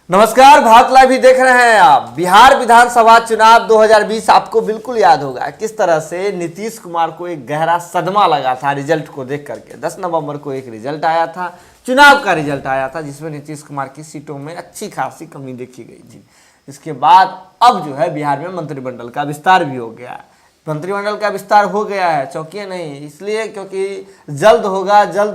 नमस्कार, भारत लाइव भी देख रहे हैं आप। बिहार विधानसभा चुनाव 2020 आपको बिल्कुल याद होगा किस तरह से नीतीश कुमार को एक गहरा सदमा लगा था रिजल्ट को देख करके। 10 नवंबर को एक रिजल्ट आया था, चुनाव का रिजल्ट आया था, जिसमें नीतीश कुमार की सीटों में अच्छी खासी कमी देखी गई थी। इसके बाद अब जो है बिहार में मंत्रिमंडल का विस्तार भी हो गया है। मंत्रिमंडल का विस्तार हो गया है, चौंकिए नहीं, इसलिए क्योंकि जल्द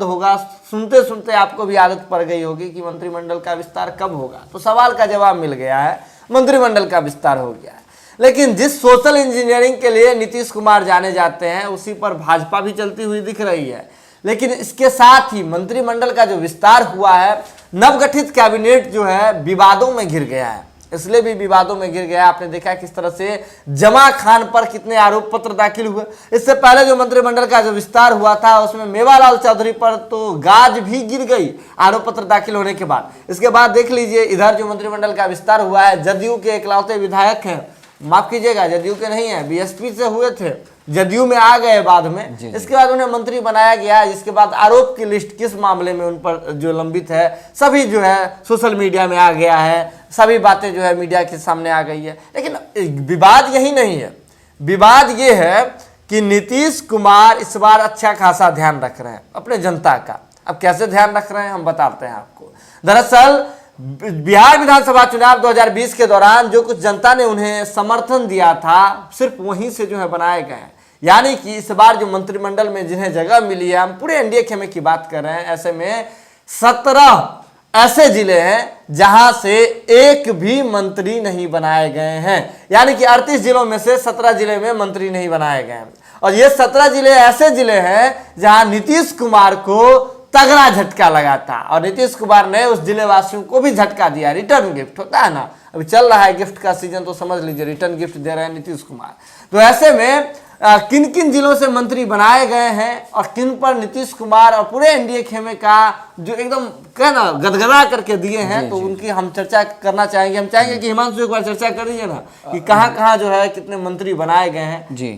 होगा। सुनते सुनते आपको भी आदत पड़ गई होगी कि मंत्रिमंडल का विस्तार कब होगा। तो सवाल का जवाब मिल गया है, मंत्रिमंडल का विस्तार हो गया है। लेकिन जिस सोशल इंजीनियरिंग के लिए नीतीश कुमार जाने जाते हैं, उसी पर भाजपा भी चलती हुई दिख रही है। लेकिन इसके साथ ही मंत्रिमंडल का जो विस्तार हुआ है, नवगठित कैबिनेट जो है विवादों में घिर गया है। इसलिए भी विवादों में घिर गया। आपने देखा किस तरह से जमा खान पर कितने आरोप पत्र दाखिल हुए। इससे पहले जो मंत्रिमंडल का जो विस्तार हुआ था, उसमें मेवालाल चौधरी पर तो गाज भी गिर गई आरोप पत्र दाखिल होने के बाद। इसके बाद देख लीजिए, इधर जो मंत्रिमंडल का विस्तार हुआ है, जदयू के इकलौते विधायक हैं, माफ कीजिएगा जदयू के नहीं है, बीएसपी से हुए थे, जदयू में आ गए बाद में। इसके बाद उन्हें मंत्री बनाया गया। जिसके बाद आरोप की लिस्ट किस मामले में उन पर जो लंबित है, सभी जो है सोशल मीडिया में आ गया है, सभी बातें जो है मीडिया के सामने आ गई है। लेकिन विवाद यही नहीं है, विवाद ये है कि नीतीश कुमार इस बार अच्छा खासा ध्यान रख रहे हैं अपने जनता का। अब कैसे ध्यान रख रहे हैं हम बताते हैं आपको। दरअसल बिहार विधानसभा चुनाव 2020 के दौरान जो कुछ जनता ने उन्हें समर्थन दिया था, सिर्फ वहीं से जो है बनाए गए हैं। यानी कि इस बार जो मंत्रिमंडल में जिन्हें जगह मिली है, हम पूरे एनडीए खेमे की बात कर रहे हैं, ऐसे में 17 ऐसे जिले हैं जहां से एक भी मंत्री नहीं बनाए गए हैं। यानी कि 38 जिलों में से 17 जिले में मंत्री नहीं बनाए गए हैं। और ये 17 जिले ऐसे जिले हैं जहां नीतीश कुमार को तगड़ा झटका लगा था, और नीतीश कुमार ने उस जिले वासियों को भी झटका दिया। रिटर्न गिफ्ट होता है ना, अभी चल रहा है गिफ्ट का सीजन, तो समझ लीजिए रिटर्न गिफ्ट दे रहे हैं नीतीश कुमार। तो ऐसे में किन किन जिलों से मंत्री बनाए गए हैं और किन पर नीतीश कुमार और पूरे एनडीए खेमे का जो एकदम कहना गदगदा करके दिए हैं, तो उनकी हम चर्चा करना चाहेंगे। हम चाहेंगे कि हिमांशु एक बार चर्चा कर दीजिए ना कि कहाँ कहाँ जो है कितने मंत्री बनाए गए हैं। जी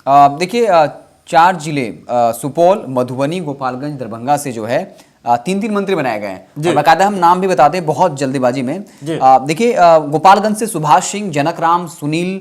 देखिए, 4 जिले सुपौल, मधुबनी, गोपालगंज, दरभंगा से जो है 3-3 मंत्री बनाए गए हैं। बकायदा हम नाम भी बताते हैं बहुत जल्दीबाजी में। देखिए, गोपालगंज से सुभाष सिंह, जनक राम, सुनील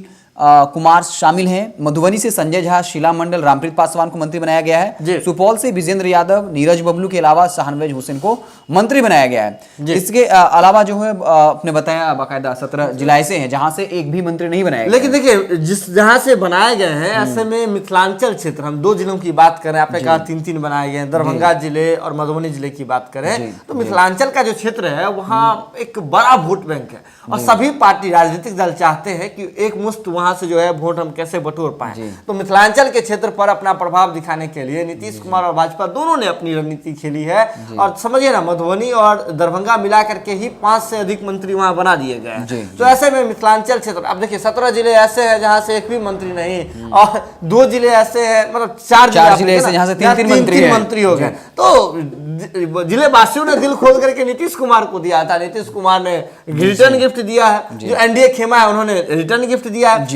कुमार शामिल हैं। मधुबनी से संजय झा, शीला मंडल, रामप्रीत पासवान को मंत्री बनाया गया है। सुपौल से विजेंद्र यादव, नीरज बबलू के अलावा शाहनवाज हुसैन को मंत्री बनाया गया है। इसके अलावा जो है आपने बताया बाकायदा 17 जिला ऐसे हैं जहां से एक भी मंत्री नहीं बनाया गया। लेकिन देखिए, जिस जहां से बनाए गए हैं, ऐसे में मिथिलांचल क्षेत्र, हम 2 जिलों की बात करें, आपने कहा 3-3 बनाए गए हैं, दरभंगा जिले और मधुबनी जिले की बात करें, तो मिथिलांचल का जो क्षेत्र है वहाँ एक बड़ा वोट बैंक है। और सभी पार्टी राजनीतिक दल चाहते हैं कि एक मुश्त वहां से जो है वोट हम कैसे बटोर पाए। तो मिथिलांचल के क्षेत्र पर अपना प्रभाव दिखाने के लिए नीतीश कुमार और भाजपा दोनों ने अपनी रणनीति खेली है। और समझिए ना, मधुबनी और दरभंगा मिला करके ही 5 से अधिक मंत्री वहां बना दिए गए हैं। तो ऐसे में मिथिलांचल क्षेत्र, अब देखिए 17 जिले ऐसे हैं जहां से एक भी मंत्री नहीं, और 2 जिले ऐसे हैं, मतलब 4 जिले ऐसे जहां से 3-3 मंत्री हो गए। तो जिले वासियों ने दिल खोल करके नीतीश कुमार को दिया था। नीतीश कुमार ने रिटर्न गिफ्ट दिया है, जो एनडीए खेमा है उन्होंने रिटर्न गिफ्ट दिया है।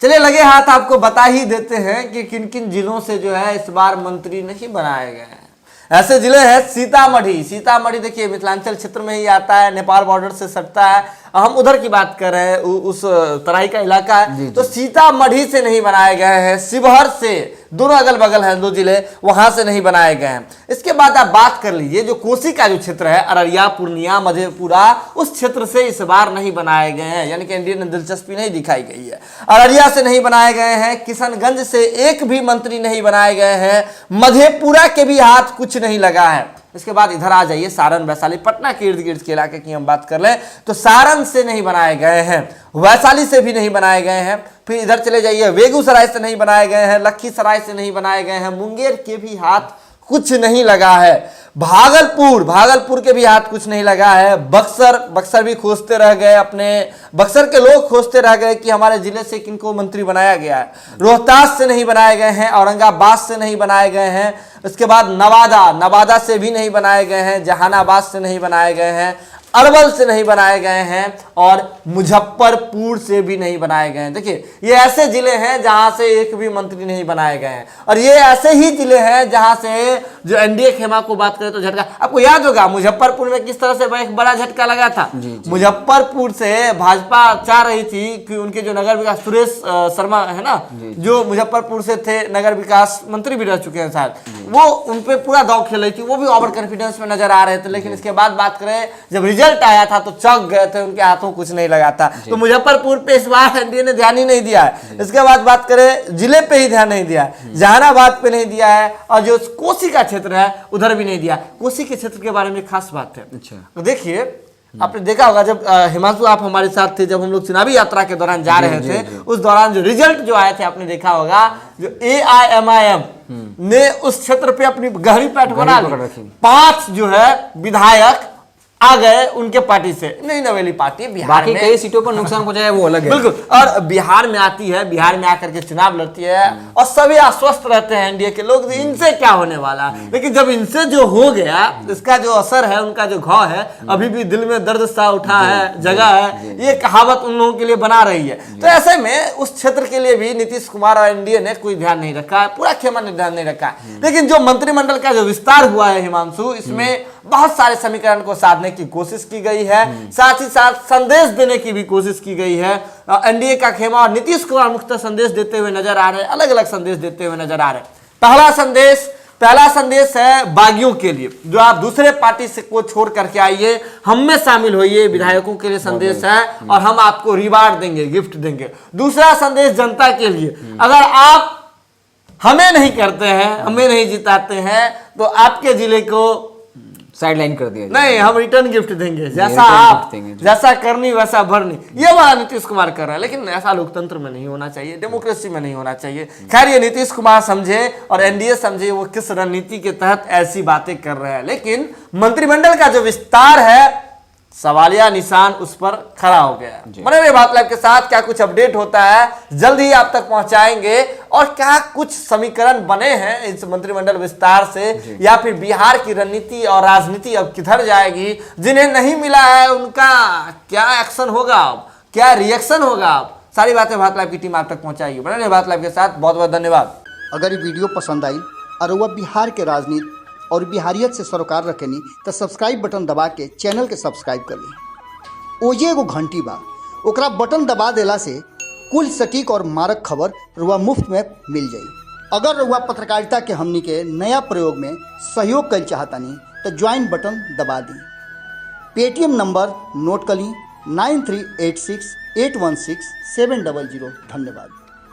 चलिए लगे हाथ आपको बता ही देते हैं कि किन किन जिलों से जो है इस बार मंत्री नहीं बनाए गए हैं। ऐसे जिले हैं सीतामढ़ी। सीतामढ़ी देखिए मिथिलांचल क्षेत्र में ही आता है, नेपाल बॉर्डर से सटता है। हम उधर की बात कर रहे हैं, उस तराई का इलाका है। तो सीतामढ़ी से नहीं बनाए गए हैं, शिवहर से, दोनों अगल बगल हैं 2 जिले, वहां से नहीं बनाए गए हैं। इसके बाद आप बात कर लीजिए जो कोसी का जो क्षेत्र है, अररिया, पूर्णिया, मधेपुरा, उस क्षेत्र से इस बार नहीं बनाए गए हैं। यानी कि एनडीए ने दिलचस्पी नहीं दिखाई गई है। अररिया से नहीं बनाए गए हैं, किशनगंज से एक भी मंत्री नहीं बनाए गए हैं, मधेपुरा के भी हाथ कुछ नहीं लगा है। इसके बाद इधर आ जाइए, सारण, वैशाली, पटना के इर्द गिर्द के इलाके की हम बात कर लें तो सारण से नहीं बनाए गए हैं, वैशाली से भी नहीं बनाए गए हैं। फिर इधर चले जाइए, बेगूसराय से नहीं बनाए गए हैं, लखीसराय से नहीं बनाए गए हैं, मुंगेर के भी हाथ कुछ नहीं लगा है, भागलपुर के भी हाथ कुछ नहीं लगा है, बक्सर भी खोजते रह गए, अपने बक्सर के लोग खोजते रह गए कि हमारे जिले से किनको मंत्री बनाया गया है। रोहतास से नहीं बनाए गए हैं, औरंगाबाद से नहीं बनाए गए हैं। इसके बाद नवादा से भी नहीं बनाए गए हैं, जहानाबाद से नहीं बनाए गए हैं, अरवल से नहीं बनाए गए हैं और मुजफ्फरपुर से भी नहीं बनाए गए हैं। देखिए ये ऐसे जिले हैं जहां से एक भी मंत्री नहीं बनाए गए हैं, और ये ऐसे ही जिले हैं जहां से जो एनडीए खेमा को बात करें तो झटका, आपको याद होगा मुजफ्फरपुर में किस तरह से एक बड़ा झटका लगा था। मुजफ्फरपुर से भाजपा चाह रही थी कि उनके जो नगर विकास सुरेश शर्मा है ना, जो मुजफ्फरपुर से थे, नगर विकास मंत्री भी रह चुके हैं शायद, वो उन पे पूरा दांव खेल रही थी, वो भी ओवर कॉन्फिडेंस में नजर आ रहे थे। लेकिन इसके बाद बात करें जब रिजल्ट आया था तो चौंक गए थे, उनके हाथों कुछ नहीं लगा था। तो मुजफ्फरपुर पे इस बार एनडीए ने ध्यान ही नहीं दिया है। इसके बाद बात करें जिले पे ही ध्यान नहीं दिया है, जहानाबाद पे नहीं दिया है, और जो कोसी का क्षेत्र है उधर भी नहीं दिया। कोसी के क्षेत्र के बारे में खास बात है। अच्छा तो देखिए आपने देखा होगा जब हिमांशु आप हमारे साथ थे, जब हम लोग चुनावी यात्रा के दौरान जा रहे थे, उस दौरान जो रिजल्ट जो आए थे आपने देखा होगा, जो AIMIM ने उस क्षेत्र पे अपनी गहरी पैठ बना ली। 5 जो है विधायक आ गए उनके पार्टी से, नहीं नवेली पार्टी बिहार में कई सीटों पर नुकसान पहुंचाया वो अलग है। बिल्कुल, और बिहार में आती है, बिहार में आकर के चुनाव लड़ती है और सभी आश्वस्त रहते हैं एनडीए के लोग, इनसे क्या होने वाला। लेकिन जब इनसे जो हो गया, इसका जो असर है, उनका जो घाव है, अभी भी दिल में दर्द सा उठा है, जगह है, ये कहावत उन लोगों के लिए बना रही है। तो ऐसे में उस क्षेत्र के लिए भी नीतीश कुमार और एनडीए ने कोई ध्यान नहीं रखा है, पूरा खेमा ने ध्यान नहीं रखा है। लेकिन जो मंत्रिमंडल का जो विस्तार हुआ है हिमांशु, इसमें बहुत सारे समीकरण को साधने की कोशिश की गई है, साथ ही साथ संदेश देने की भी कोशिश की गई है। एनडीए का खेमा और नीतीश कुमार मुख्य संदेश देते हुए नजर आ रहे हैं, अलग अलग संदेश देते हुए नजर आ रहे हैं। पहला संदेश है बागियों के लिए, जो आप दूसरे पार्टी से को छोड़ करके आइए, हम में शामिल होइए, विधायकों के लिए संदेश है, और हम आपको रिवार्ड देंगे, गिफ्ट देंगे। दूसरा संदेश जनता के लिए, अगर आप हमें नहीं करते हैं, हमें नहीं जिताते हैं, तो आपके जिले को साइडलाइन कर दिया नहीं, हम रिटर्न गिफ्ट देंगे, जैसा आप जैसा करनी वैसा भरनी। ये वाला नीतीश कुमार कर रहे हैं, लेकिन ऐसा लोकतंत्र में नहीं होना चाहिए, डेमोक्रेसी में नहीं होना चाहिए। खैर ये नीतीश कुमार समझे और एनडीए समझे वो किस रणनीति के तहत ऐसी बातें कर रहे हैं। लेकिन मंत्रिमंडल का जो विस्तार है, सवालिया निशान उस पर खड़ा हो गया। बने रहिए बात लाइव के साथ, क्या कुछ अपडेट होता है जल्द ही आप तक पहुंचाएंगे, और क्या कुछ समीकरण बने हैं इस मंत्रिमंडल विस्तार से, या फिर बिहार की रणनीति और राजनीति अब किधर जाएगी। जिन्हें नहीं मिला है उनका क्या एक्शन होगा, क्या रिएक्शन होगा, सारी बातें बात लाइव की टीम आप तक पहुंचाएगी। बने रहिए बात लाइव के साथ, बहुत बहुत धन्यवाद। अगर ये वीडियो पसंद आई और वह बिहार के राजनीति और बिहारियत से सरोकार रखेनी तो सब्सक्राइब बटन दबा के चैनल के सब्सक्राइब कर ली। ओजे एगो घंटी बा, ओकरा बटन दबा देला से कुल सटीक और मारक खबर रुआ मुफ्त में मिल जाई। अगर रुआ पत्रकारिता के हमनी के नया प्रयोग में सहयोग कर चाहतानी तो ज्वाइन बटन दबा दी। पेटीएम नंबर नोट कर ली 9386816700। धन्यवाद।